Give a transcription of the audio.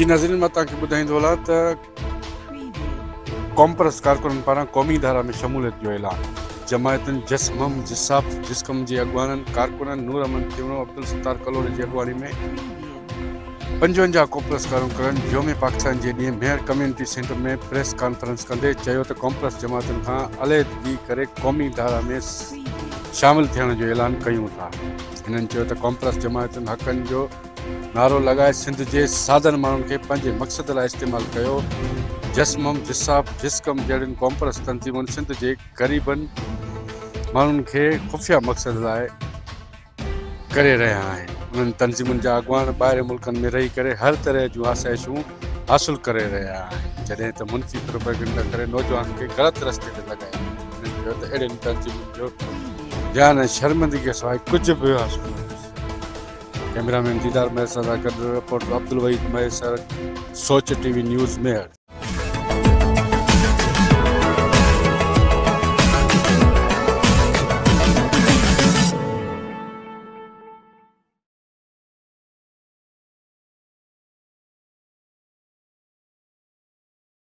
जी नाज़रीन, मां तव्हांखे ॿुधाईंदो हलां त कॉम्प्रेस कारकुननि पारां क़ौमी धारा में शमूलियत जो ऐलान। जमायतुनि जस्मम जिसाब जिस्कम जे अॻुवाननि कारकुननि नूर अहमद टिवणो अब्दुल सत्तार कलोरे जी अॻुवानी में 55 कॉम्प्रेस कारकुननि योम पाकिस्तान जे ॾींहुं मेयर कम्युनिटी सेंटर में प्रेस कॉन्फ्रेंस कंदे चयो त कॉम्प्रेस जमातुनि खां अलहदगी करे क़ौमी धारा में शामिल थियण जो ऐलान कयूं था। हिननि चयो त कॉम्प्रेस जमायतुनि हक़नि जो नारो लॻाए सिंध जे साधन माण्हुनि खे पंहिंजे मक़सद लाइ इस्तेमालु कयो। जस्मम जिसाब जिस्कम जहिड़ियुनि कॉम्प्रेस तंज़ीमुनि सिंध जे ग़रीबनि माण्हुनि खे ख़ुफ़िया मक़सद लाइ करे रहिया आहिनि। उन्हनि तंज़ीमुनि जा अॻुवान ॿाहिरि मुल्कनि में रही करे हर तरह जूं आसाइशूं हासिलु करे रहिया आहिनि, जॾहिं त मुंफ़ी प्रोपेगेंडा करे नौजवाननि खे ग़लति रस्ते ते लॻाए। उन्हनि चयो त अहिड़ियुनि तंज़ीमुनि जो ॼाण ऐं शर्मिंदगी सवाइ कुझु बि हासिलु न थी सघे। कैमरामैन दीदार महर सां गॾु रिपोर्टर अब्दुल वहीद मैसर, सोच टीवी न्यूज़ मेयर।